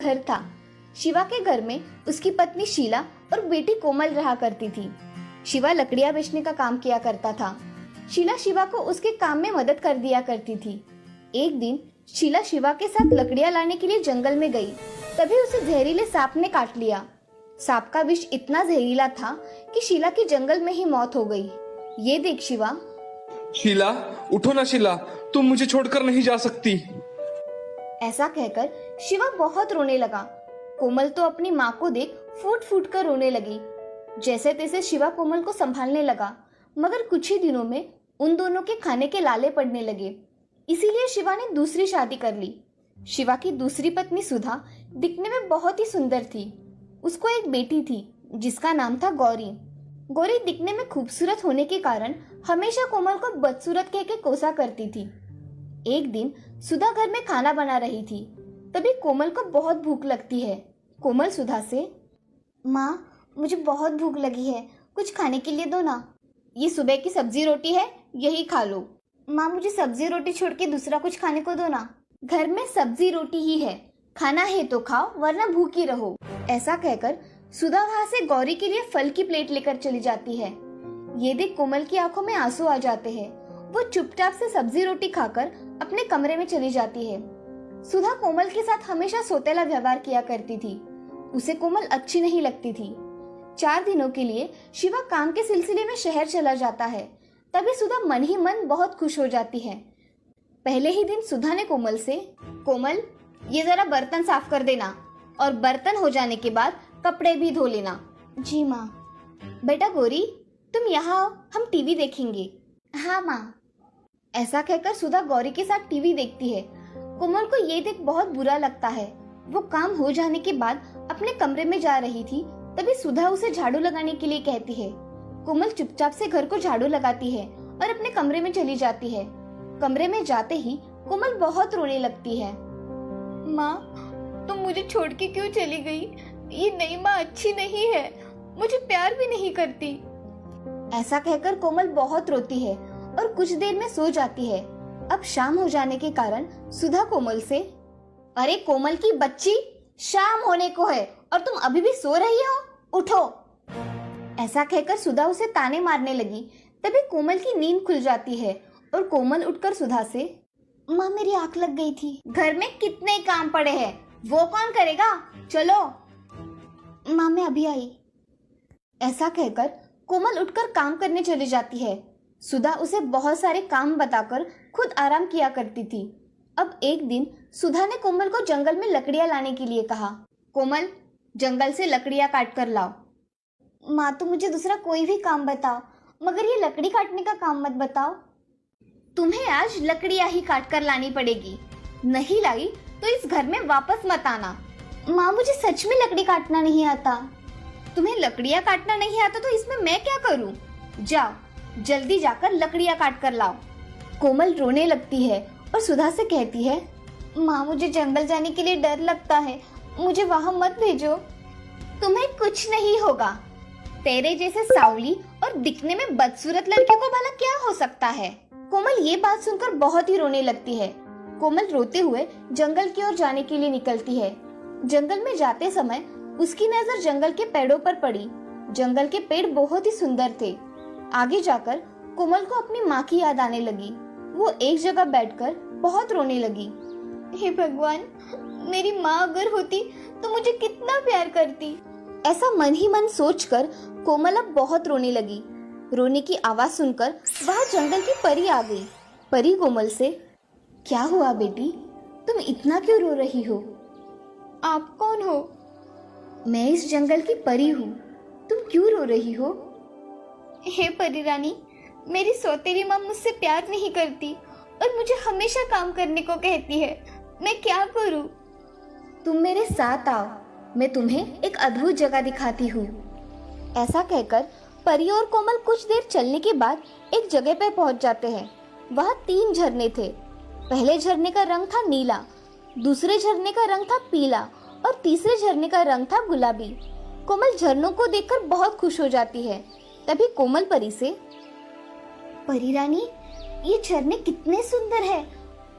घर था। शिवा के घर में उसकी पत्नी शीला और बेटी कोमल रहा करती थी। शिवा लकड़ियां बेचने का काम किया करता था। शीला शिवा को उसके काम में मदद कर दिया करती थी। एक दिन शीला शिवा के साथ लकड़ियां लाने के लिए जंगल में गई, तभी उसे जहरीले सांप ने काट लिया। सांप का विष इतना जहरीला था कि शीला की जंगल में ही मौत हो गई। ये देख शिवा। शीला, उठो ना शीला, तुम मुझे छोड़कर नहीं जा सकती। ऐसा कहकर शिवा बहुत रोने लगा। कोमल तो अपनी माँ को देख फूट फूट कर रोने लगी। जैसे तैसे शिवा कोमल को संभालने लगा, मगर कुछ ही दिनों में उन दोनों के खाने के लाले पड़ने लगे। इसीलिए शिवा ने दूसरी शादी कर ली। शिवा की दूसरी पत्नी सुधा दिखने में बहुत ही सुंदर थी। उसको एक बेटी थी जिसका नाम था गौरी। गौरी दिखने में खूबसूरत होने के कारण हमेशा कोमल को बदसूरत कह के कोसा करती थी। एक दिन सुधा घर में खाना बना रही थी, तभी कोमल को बहुत भूख लगती है। कोमल सुधा से, माँ मुझे बहुत भूख लगी है, कुछ खाने के लिए दो ना। ये सुबह की सब्जी रोटी है, यही खा लो। माँ मुझे सब्जी रोटी छोड़ के दूसरा कुछ खाने को दो ना। घर में सब्जी रोटी ही है, खाना है तो खाओ वरना भूखी रहो। ऐसा कहकर सुधा वहाँ से गौरी के लिए फल की प्लेट लेकर चली जाती है। ये देख कोमल की आंखों में आंसू आ जाते हैं। वो चुपचाप से सब्जी रोटी खाकर अपने कमरे में चली जाती है। सुधा कोमल के साथ हमेशा सौतेला व्यवहार किया करती थी। उसे कोमल अच्छी नहीं लगती थी। 4 दिनों के लिए शिवा काम के सिलसिले में शहर चला जाता है। तभी सुधा मन ही मन बहुत खुश हो जाती है। पहले ही दिन सुधा ने कोमल से, कोमल ये जरा बर्तन साफ कर देना और बर्तन हो जाने के बाद कपड़े भी धो लेना। जी माँ। बेटा गौरी तुम यहाँ आओ, हम टीवी देखेंगे। हाँ माँ। ऐसा कहकर सुधा गौरी के साथ टीवी देखती है। कोमल को ये देख बहुत बुरा लगता है। वो काम हो जाने के बाद अपने कमरे में जा रही थी, तभी सुधा उसे झाड़ू लगाने के लिए कहती है। कोमल चुपचाप से घर को झाड़ू लगाती है और अपने कमरे में चली जाती है। कमरे में जाते ही कोमल बहुत रोने लगती है। माँ तुम मुझे छोड़ के क्यों चली गई? ये नई माँ अच्छी नहीं है, मुझे प्यार भी नहीं करती। ऐसा कहकर कोमल बहुत रोती है और कुछ देर में सो जाती है। अब शाम हो जाने के कारण सुधा कोमल से, अरे कोमल की बच्ची, शाम होने को है और तुम अभी भी सो रही हो, उठो। ऐसा कहकर सुधा उसे ताने मारने लगी। तभी कोमल की नींद खुल जाती है और कोमल उठकर सुधा से, माँ मेरी आंख लग गई थी। घर में कितने काम पड़े हैं, वो कौन करेगा, चलो। माँ मैं अभी आई। ऐसा कहकर कोमल उठकर काम करने चली जाती है। सुधा उसे बहुत सारे काम बताकर खुद आराम किया करती थी। अब एक दिन सुधा ने कोमल को जंगल में लकड़ियां लाने के लिए कहा। कोमल जंगल से लकड़ियां काट कर लाओ। माँ तो मुझे दूसरा कोई भी काम बताओ, मगर ये लकड़ी काटने का काम मत बताओ। तुम्हें आज लकड़ियां ही काट कर लानी पड़ेगी, नहीं लाई तो इस घर में वापस मत आना। माँ मुझे सच में लकड़ी काटना नहीं आता। तुम्हें लकड़ियां काटना नहीं आता तो इसमें मैं क्या करूँ? जाओ जल्दी जाकर लकड़ियां काट कर लाओ। कोमल रोने लगती है और सुधा से कहती है, माँ मुझे जंगल जाने के लिए डर लगता है, मुझे वहाँ मत भेजो। तुम्हें कुछ नहीं होगा, तेरे जैसे सावली और दिखने में बदसूरत लड़के को भला क्या हो सकता है। कोमल ये बात सुनकर बहुत ही रोने लगती है। कोमल रोते हुए जंगल की ओर जाने के लिए निकलती है। जंगल में जाते समय उसकी नजर जंगल के पेड़ों पर पड़ी। जंगल के पेड़ बहुत ही सुंदर थे। आगे जाकर कोमल को अपनी माँ की याद आने लगी। वो एक जगह बैठकर बहुत रोने लगी। हे भगवान, मेरी माँ अगर होती तो मुझे कितना प्यार करती। ऐसा मन ही मन सोचकर कोमल अब बहुत रोने लगी। रोने की आवाज सुनकर वहाँ जंगल की परी आ गई। परी कोमल से, क्या हुआ बेटी, तुम इतना क्यों रो रही हो? आप कौन हो? मैं इस जंगल की परी हूँ, तुम क्यों रो रही हो? हे परी रानी, मेरी सौतेली माँ मुझसे प्यार नहीं करती और मुझे हमेशा काम करने को कहती है, मैं क्या करूँ? तुम मेरे साथ आओ, मैं तुम्हें एक अद्भुत जगह दिखाती हूँ। ऐसा कहकर परी और कोमल कुछ देर चलने के बाद एक जगह पर पहुंच जाते हैं। वहाँ 3 झरने थे। पहले झरने का रंग था नीला, दूसरे झरने का रंग था पीला और तीसरे झरने का रंग था गुलाबी। कोमल झरनों को देखकर बहुत खुश हो जाती है। तभी कोमल परी से, परी रानी, ये झरने कितने सुंदर है,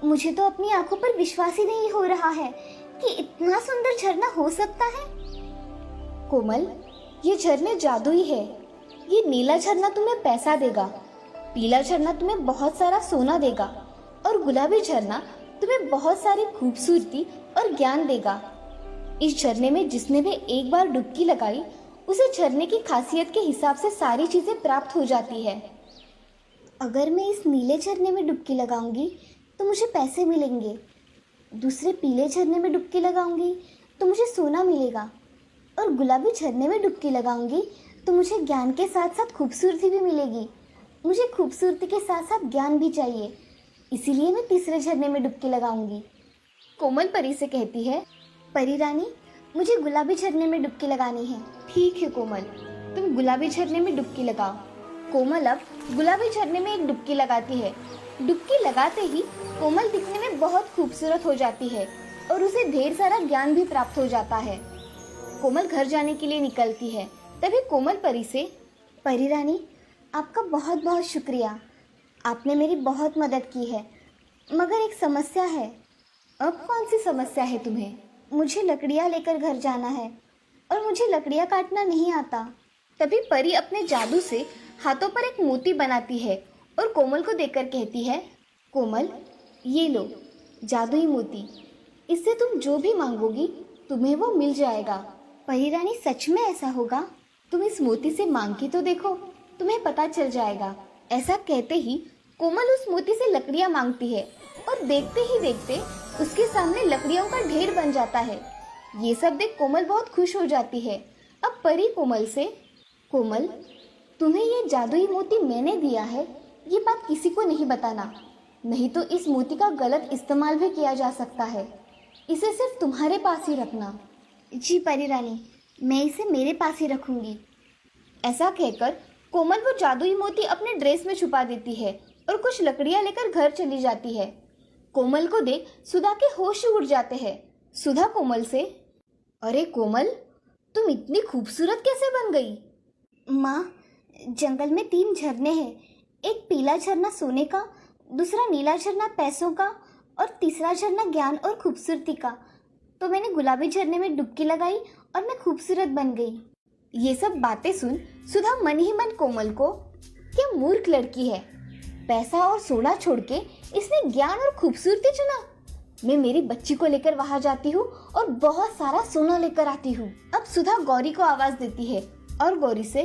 मुझे तो अपनी आंखों पर विश्वास ही नहीं हो रहा है। कि इतना सुंदर झरना हो सकता है। कोमल, ये झरने जादुई है। ये नीला झरना तुम्हें पैसा देगा, पीला झरना तुम्हें बहुत सारा सोना देगा और गुलाबी झरना तुम्हें बहुत सारी खूबसूरती और ज्ञान देगा। इस झरने में जिसने भी एक बार डुबकी लगाई उसे झरने की खासियत के हिसाब से सारी चीजें प्राप्त हो जाती है। अगर मैं इस नीले झरने में डुबकी लगाऊंगी तो मुझे पैसे मिलेंगे, दूसरे पीले झरने में डुबकी लगाऊंगी तो मुझे सोना मिलेगा और गुलाबी झरने में डुबकी लगाऊंगी तो मुझे ज्ञान के साथ साथ खूबसूरती भी मिलेगी। मुझे खूबसूरती के साथ साथ ज्ञान भी चाहिए, इसीलिए मैं तीसरे झरने में डुबकी लगाऊंगी। कोमल परी से कहती है, परी रानी, मुझे गुलाबी झरने में डुबकी लगानी है। ठीक है कोमल, तुम गुलाबी झरने में डुबकी लगाओ। कोमल अब गुलाबी झरने में एक डुबकी लगाती है। डुबकी लगाते ही कोमल दिखने में बहुत खूबसूरत हो जाती है और उसे ढेर सारा ज्ञान भी प्राप्त हो जाता है। कोमल घर जाने के लिए निकलती है। तभी कोमल परी से, परी रानी, आपका बहुत बहुत शुक्रिया, आपने मेरी बहुत मदद की है, मगर एक समस्या है। अब कौन सी समस्या है तुम्हें? मुझे लकड़ियाँ लेकर घर जाना है और मुझे लकड़ियाँ काटना नहीं आता। तभी परी अपने जादू से हाथों पर एक मोती बनाती है और कोमल को देकर कहती है, कोमल, ये लो जादुई मोती, इससे तुम जो भी मांगोगी तुम्हें वो मिल जाएगा। परी रानी, सच में ऐसा होगा? तुम इस मोती से मांग के तो देखो, तुम्हें पता चल जाएगा। ऐसा कहते ही कोमल उस मोती से लकड़ियाँ मांगती है और देखते ही देखते उसके सामने लकड़ियों का ढेर बन जाता है। ये सब देख कोमल बहुत खुश हो जाती है। अब परी कोमल से, कोमल, तुम्हें ये जादुई मोती मैंने दिया है, ये बात किसी को नहीं बताना, नहीं तो इस मोती का गलत इस्तेमाल भी किया जा सकता है। इसे सिर्फ तुम्हारे पास ही रखना। जी परी रानी, मैं इसे मेरे पास ही रखूंगी। ऐसा कहकर कोमल वो जादुई मोती अपने ड्रेस में छुपा देती है और कुछ लकड़ियां लेकर घर चली जाती है। कोमल को देख सुधा के होश उड़ जाते हैं। सुधा कोमल से, अरे कोमल, तुम इतनी खूबसूरत कैसे बन गई? माँ, जंगल में 3 झरने हैं, एक पीला झरना सोने का, दूसरा नीला झरना पैसों का और तीसरा झरना ज्ञान और खूबसूरती का। तो मैंने गुलाबी झरने में डुबकी लगाई और मैं खूबसूरत बन गई। ये सब बातें सुन सुधा मन ही मन कोमल को, क्या मूर्ख लड़की है, पैसा और सोना छोड़ के इसने ज्ञान और खूबसूरती चुना। मैं मेरी बच्ची को लेकर वहां जाती हूँ और बहुत सारा सोना लेकर आती हूँ। अब सुधा गौरी को आवाज देती है और गौरी से,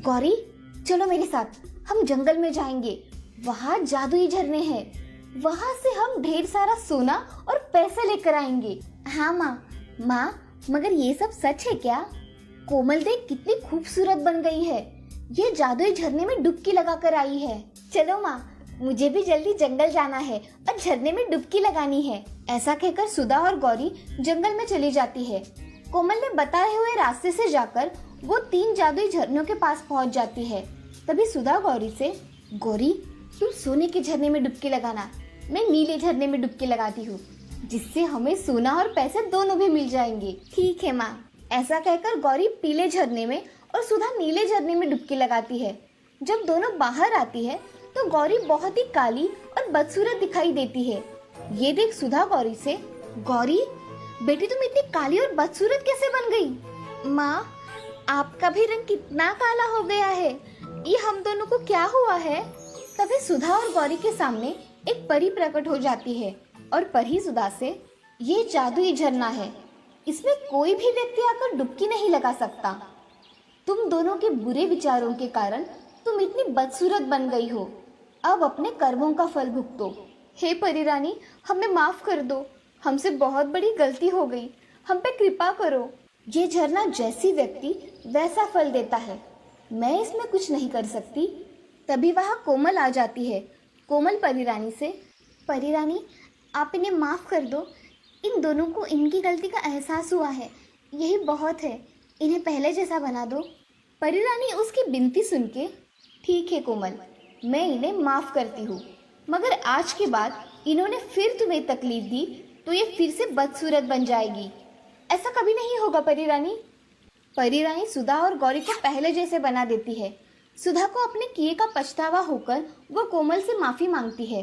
गौरी, चलो मेरे साथ, हम जंगल में जाएंगे, वहाँ जादुई झरने हैं, वहाँ से हम ढेर सारा सोना और पैसे लेकर आएंगे। हाँ माँ, मगर ये सब सच है क्या? कोमल देख कितनी खूबसूरत बन गई है, ये जादुई झरने में डुबकी लगाकर आई है। चलो माँ, मुझे भी जल्दी जंगल जाना है और झरने में डुबकी लगानी है। ऐसा कहकर सुधा और गौरी जंगल में चली जाती है। कोमल ने बताए हुए रास्ते से जाकर वो 3 जादुई झरनों के पास पहुंच जाती है। तभी सुधा गौरी से, गौरी, तुम सोने के झरने में डुबकी लगाना, मैं नीले झरने में डुबकी लगाती हूँ, जिससे हमें सोना और पैसे दोनों भी मिल जाएंगे। ठीक है माँ। ऐसा कहकर गौरी पीले झरने में और सुधा नीले झरने में डुबकी लगाती है। जब दोनों बाहर आती है तो गौरी बहुत ही काली और बदसूरत दिखाई देती है। ये देख सुधा गौरी से, गौरी बेटी, तुम इतनी काली और बदसूरत कैसे बन गई? माँ, आपका भी रंग कितना काला हो गया है, ये हम दोनों को क्या हुआ है? तभी सुधा और गौरी के सामने एक परी प्रकट हो जाती है और परी सुधा से, ये जादुई झरना है, इसमें कोई भी व्यक्ति आकर डुबकी नहीं लगा सकता। तुम दोनों के बुरे विचारों के कारण तुम इतनी बदसूरत बन गई हो, अब अपने कर्मों का फल भुगतो। हे परी रानी, हमें माफ कर दो, हमसे बहुत बड़ी गलती हो गई, हम पे कृपा करो। ये झरना जैसी व्यक्ति वैसा फल देता है, मैं इसमें कुछ नहीं कर सकती। तभी वहाँ कोमल आ जाती है। कोमल परी रानी से, परी रानी, आप इन्हें माफ़ कर दो, इन दोनों को इनकी गलती का एहसास हुआ है, यही बहुत है, इन्हें पहले जैसा बना दो। परी रानी उसकी विनती सुन के, ठीक है कोमल, मैं इन्हें माफ़ करती हूँ, मगर आज के बाद इन्होंने फिर तुम्हें तकलीफ दी तो ये फिर से बदसूरत बन जाएगी। ऐसा कभी नहीं होगा परी रानी। परी रानी सुधा और गौरी को पहले जैसे बना देती है। सुधा को अपने किए का पछतावा होकर वो कोमल से माफ़ी मांगती है।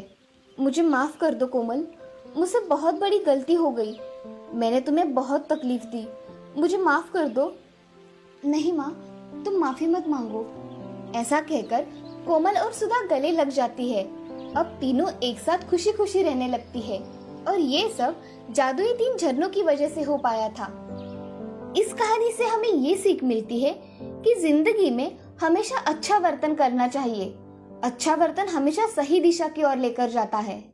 मुझे माफ कर दो कोमल, मुझसे बहुत बड़ी गलती हो गई। मैंने तुम्हें बहुत तकलीफ दी, मुझे माफ कर दो। नहीं माँ, तुम माफी मत मांगो। ऐसा कहकर कोमल और सुधा गले लग जाती है। अब तीनों एक साथ खुशी खुशी रहने लगती है और ये सब जादुई 3 झरनों की वजह से हो पाया था। इस कहानी से हमें ये सीख मिलती है कि जिंदगी में हमेशा अच्छा वर्तन करना चाहिए। अच्छा वर्तन हमेशा सही दिशा की ओर लेकर जाता है।